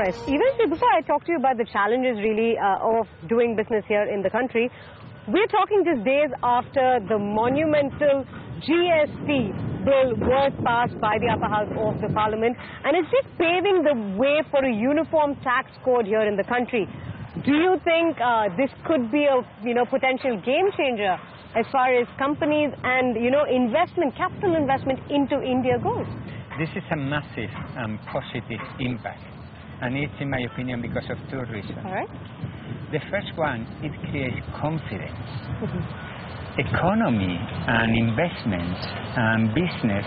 right. Even before I talk to you about the challenges really of doing business here in the country, we're talking just days after the monumental GST bill was passed by the upper house of the parliament, and it's just paving the way for a uniform tax code here in the country. Do you think this could be a potential game changer as far as companies and capital investment into India goes? This is a massive and positive impact, and it's, in my opinion, because of two reasons. All right. The first one, it creates confidence. Economy and investments and business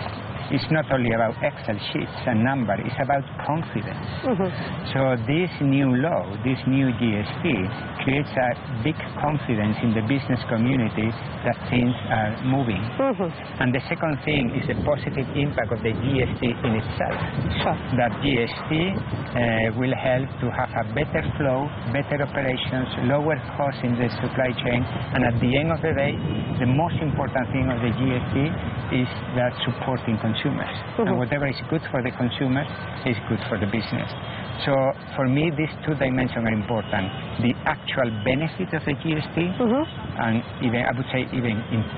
is not only about Excel sheets and numbers, it's about confidence. So this new law, this new GST, creates a big confidence in the business community that things are moving. And the second thing is the positive impact of the GST in itself. Sure. That GST will help to have a better flow, better operations, lower costs in the supply chain, and at the end of the day, the most important thing of the GST is that supporting consumers. And whatever is good for the consumer is good for the business. So for me, these two dimensions are important. The actual benefit of the GST, and even, I would say, even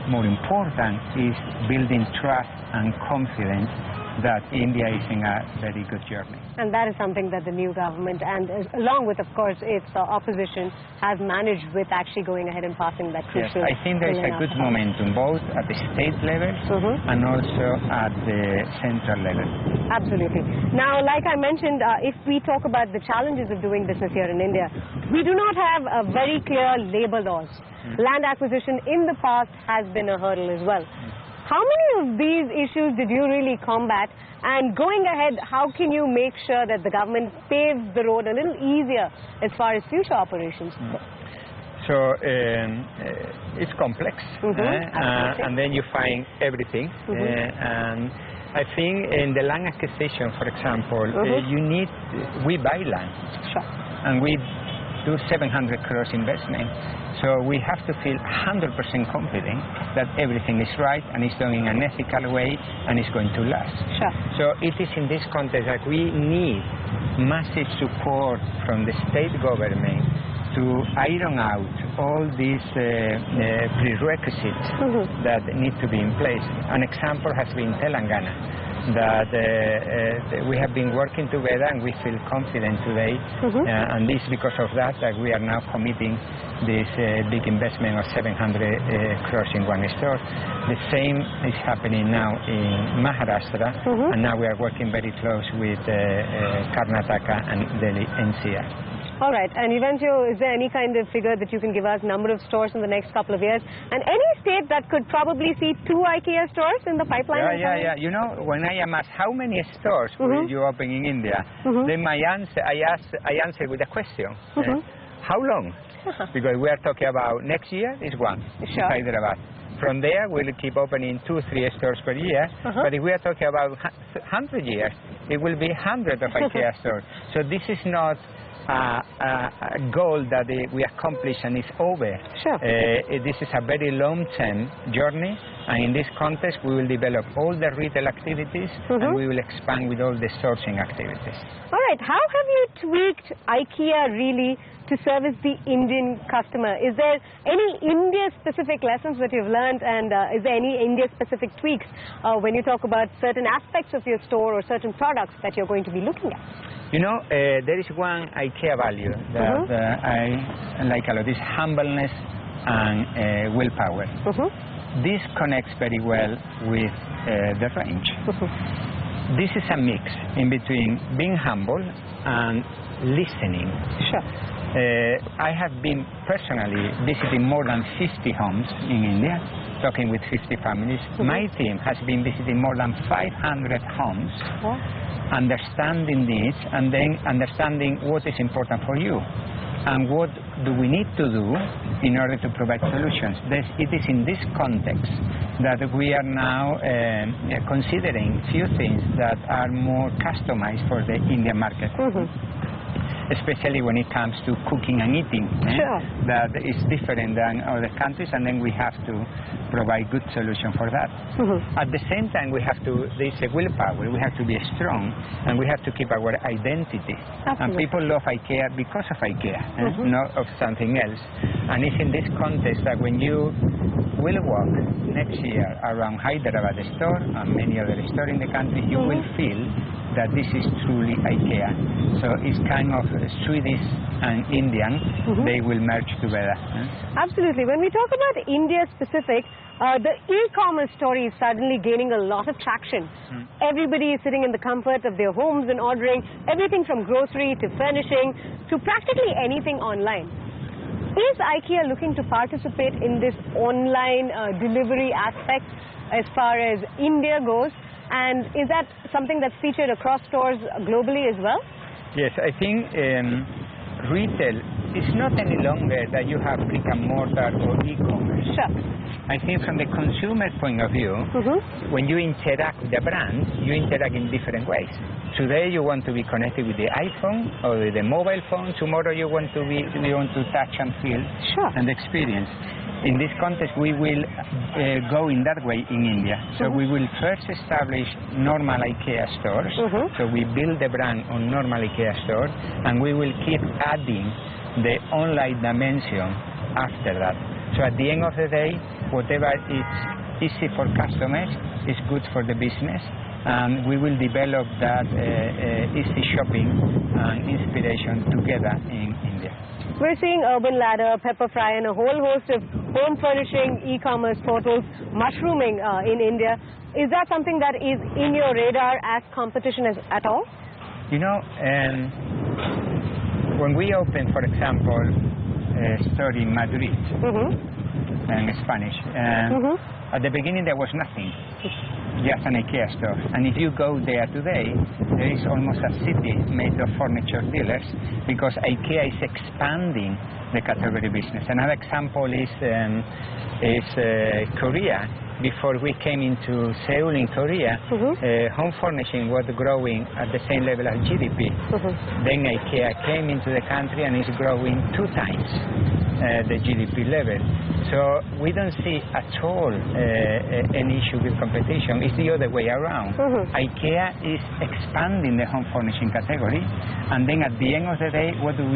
more important is building trust and confidence that India is in a very good journey. And that is something that the new government, and along with, of course, its opposition, has managed with actually going ahead and passing that crucial. Yes, I think there is a good momentum, both at the state level and also at the central level. Absolutely. Now, like I mentioned, if we talk about the challenges of doing business here in India, we do not have a very clear labor laws. Land acquisition in the past has been a hurdle as well. How many of these issues did you really combat? And going ahead, how can you make sure that the government paves the road a little easier as far as future operations go? So it's complex, and then you find everything. And I think in the land acquisition, for example, we buy land, and we do 700 crores investment. So we have to feel 100% confident that everything is right and is done in an ethical way and is going to last. So it is in this context that we need massive support from the state government to iron out all these prerequisites that need to be in place. An example has been Telangana, that we have been working together and we feel confident today, and this because of that we are now committing this big investment of 700 crores in one store. The same is happening now in Maharashtra, and now we are working very close with Karnataka and Delhi NCR. All right, and Juvencio, is there any kind of figure that you can give us, number of stores in the next couple of years, and any state that could probably see 2 Ikea stores in the pipeline? Yeah. You know, when I am asked how many stores will you open in India, then I answer with a question. How long? Because we are talking about next year is one, Hyderabad. From there, we'll keep opening 2-3 stores per year. But if we are talking about 100 years, it will be hundreds of IKEA stores. So this is not a goal that we accomplish and it's over. This is a very long-term journey, and in this context we will develop all the retail activities and we will expand with all the sourcing activities. All right, how have you tweaked IKEA really to service the Indian customer? Is there any India-specific lessons that you've learned, and is there any India-specific tweaks when you talk about certain aspects of your store or certain products that you're going to be looking at? You know, there is one IKEA value that I like a lot. This humbleness and willpower. This connects very well with the range. This is a mix in between being humble and listening. I have been personally visiting more than 50 homes in India, talking with 50 families. My team has been visiting more than 500 homes, understanding needs and then understanding what is important for you and what do we need to do in order to provide solutions. It is in this context that we are now considering few things that are more customized for the Indian market. especially when it comes to cooking and eating. Sure. That is different than other countries, and then we have to provide good solution for that. At the same time, there's a willpower. We have to be strong, and we have to keep our identity. Absolutely. And people love Ikea because of Ikea, not of something else. And it's in this context that when you will walk next year around Hyderabad store and many other stores in the country, you will feel that this is truly Ikea. So it's kind of Swedish and Indian, they will merge together. Absolutely. When we talk about India specific, the e-commerce story is suddenly gaining a lot of traction. Everybody is sitting in the comfort of their homes and ordering everything from grocery to furnishing to practically anything online. Is Ikea looking to participate in this online delivery aspect as far as India goes? And is that something that's featured across stores globally as well? Yes, I think retail is not any longer that you have brick and mortar or e-commerce. Sure. I think from the consumer point of view, when you interact with the brand, you interact in different ways. Today you want to be connected with the iPhone or with the mobile phone. Tomorrow you want to touch and feel and experience. In this context, we will go in that way in India. So we will first establish normal Ikea stores. So we build the brand on normal Ikea stores, and we will keep adding the online dimension after that. So at the end of the day, whatever is easy for customers is good for the business, and we will develop that easy shopping and inspiration together in India. We're seeing Urban Ladder, Pepperfry, and a whole host of home furnishing e-commerce portals mushrooming in India. Is that something that is in your radar as competition at all? You know, when we opened, for example, a store in Madrid, in Spanish, at the beginning there was nothing. Just an Ikea store. And if you go there today, there is almost a city made of furniture dealers because Ikea is expanding the category business. Another example is Korea. Before we came into Seoul in Korea, home furnishing was growing at the same level as GDP. Then Ikea came into the country and is growing 2 times the GDP level. So we don't see at all any issue with competition. It's the other way around. Ikea is expanding the home furnishing category, and then at the end of the day, what do?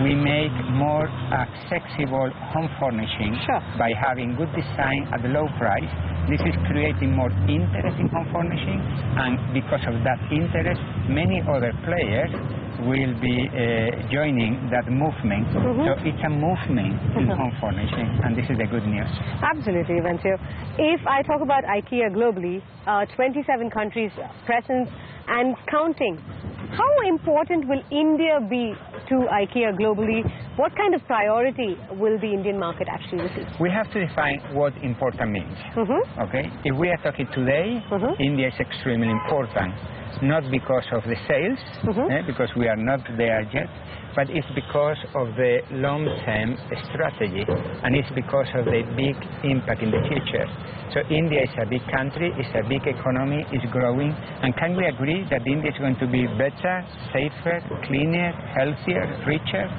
We make more accessible home furnishing by having good design at a low price. This is creating more interest in home furnishing, and because of that interest, many other players will be joining that movement. So it's a movement in home furnishing, and this is the good news. Absolutely, Juvencio. If I talk about Ikea globally, 27 countries presence and counting, how important will India be to Ikea globally? What kind of priority will the Indian market actually receive? We have to define what important means. Okay? If we are talking today, India is extremely important. Not because of the sales, because we are not there yet, but it's because of the long-term strategy, and it's because of the big impact in the future. So India is a big country, it's a big economy, it's growing, and can we agree that India is going to be better, safer, cleaner, healthier, richer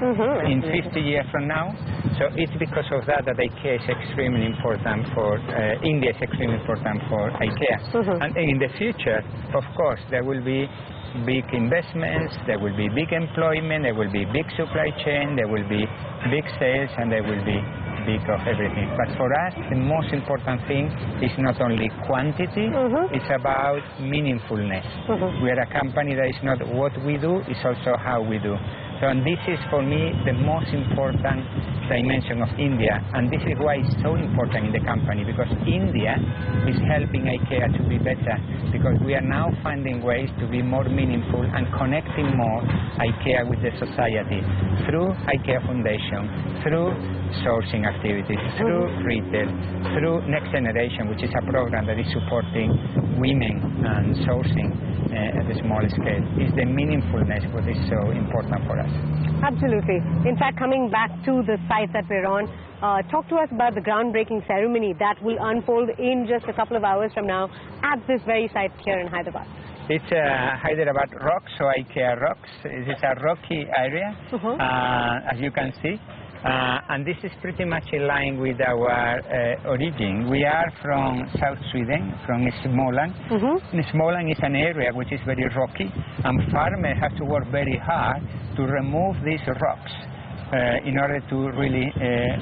in 50 years from now? So it's because of that IKEA is extremely important for, India is extremely important for IKEA. And in the future, of course, there will be big investments, there will be big employment, there will be big supply chain, there will be big sales, and there will be big of everything. But for us, the most important thing is not only quantity, it's about meaningfulness. We are a company that is not what we do, it's also how we do. So, and this is for me the most important dimension of India, and this is why it's so important in the company, because India is helping IKEA to be better, because we are now finding ways to be more meaningful and connecting more IKEA with the society through IKEA Foundation, through sourcing activities, through retail, through Next Generation, which is a program that is supporting women and sourcing at a small scale. Is the meaningfulness what is so important for us. Absolutely. In fact, coming back to the site that we're on, talk to us about the groundbreaking ceremony that will unfold in just a couple of hours from now at this very site here in Hyderabad. It's Hyderabad rocks, so Ikea rocks. It is a rocky area, as you can see. And this is pretty much in line with our origin. We are from South Sweden, from Småland. Småland is an area which is very rocky, and farmers have to work very hard to remove these rocks in order to really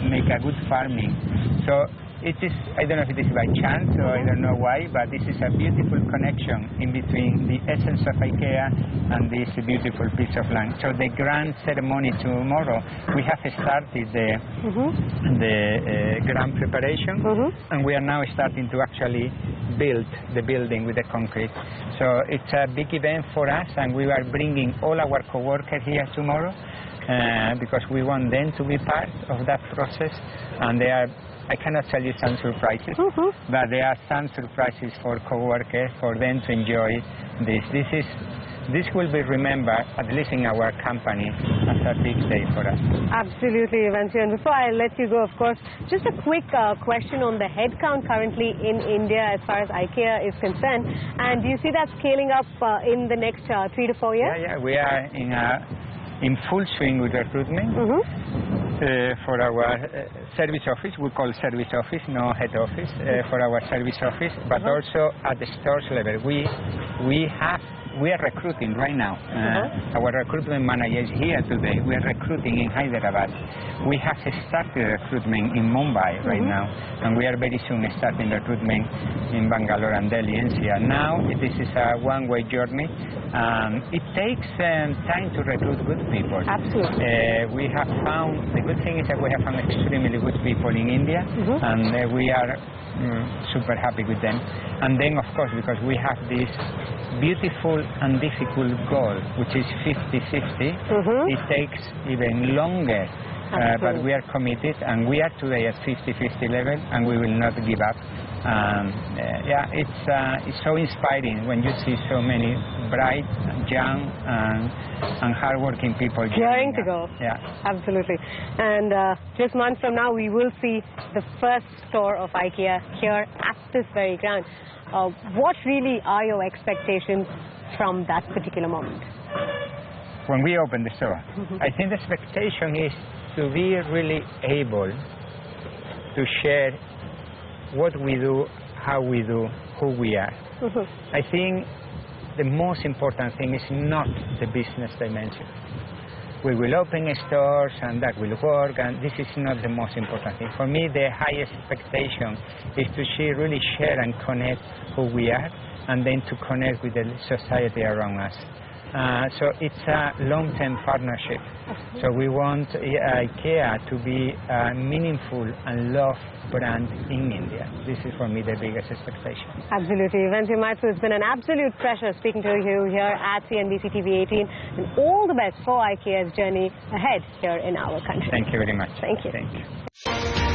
make a good farming. So it is, I don't know if it is by chance or I don't know why, but this is a beautiful connection in between the essence of Ikea and this beautiful piece of land. So the grand ceremony tomorrow, we have started the grand preparation, and we are now starting to actually build the building with the concrete. So it's a big event for us, and we are bringing all our co-workers here tomorrow because we want them to be part of that process, and they are, I cannot tell you some surprises, but there are some surprises for co-workers, for them to enjoy this. This will be remembered, at least in our company, as a big day for us. Absolutely, Juvencio. And before I let you go, of course, just a quick question on the headcount currently in India as far as Ikea is concerned. And do you see that scaling up in the next 3 to 4 years? Yeah, we are in full swing with recruitment. For our service office, we call service office, no head office, for our service office, but also at the stores level. We are recruiting right now. Our recruitment manager is here today. We are recruiting in Hyderabad. We have started recruitment in Mumbai right now, and we are very soon starting recruitment in Bangalore and Delhi NCR. Now this is a one-way journey. It takes time to recruit good people. Absolutely. We have found, the good thing is that we have found extremely good people in India, and we are super happy with them. And then, of course, because we have this beautiful and difficult goal, which is 50-50, it takes even longer. But we are committed, and we are today at 50-50 level, and we will not give up. It's so inspiring when you see so many bright, young, and hardworking people daring to go. Yeah, absolutely. And just months from now, we will see the first store of Ikea here at this very ground. What really are your expectations from that particular moment? When we open the store, I think the expectation is to be really able to share what we do, how we do, who we are. I think the most important thing is not the business dimension. We will open stores and that will work, and this is not the most important thing. For me, the highest expectation is to really share and connect who we are, and then to connect with the society around us. So it's a long-term partnership. So we want Ikea to be a meaningful and loved brand in India. This is for me the biggest expectation. Absolutely. Juvencio Maeztu, it's been an absolute pleasure speaking to you here at CNBC TV 18, and all the best for Ikea's journey ahead here in our country. Thank you very much. Thank you. Thank you.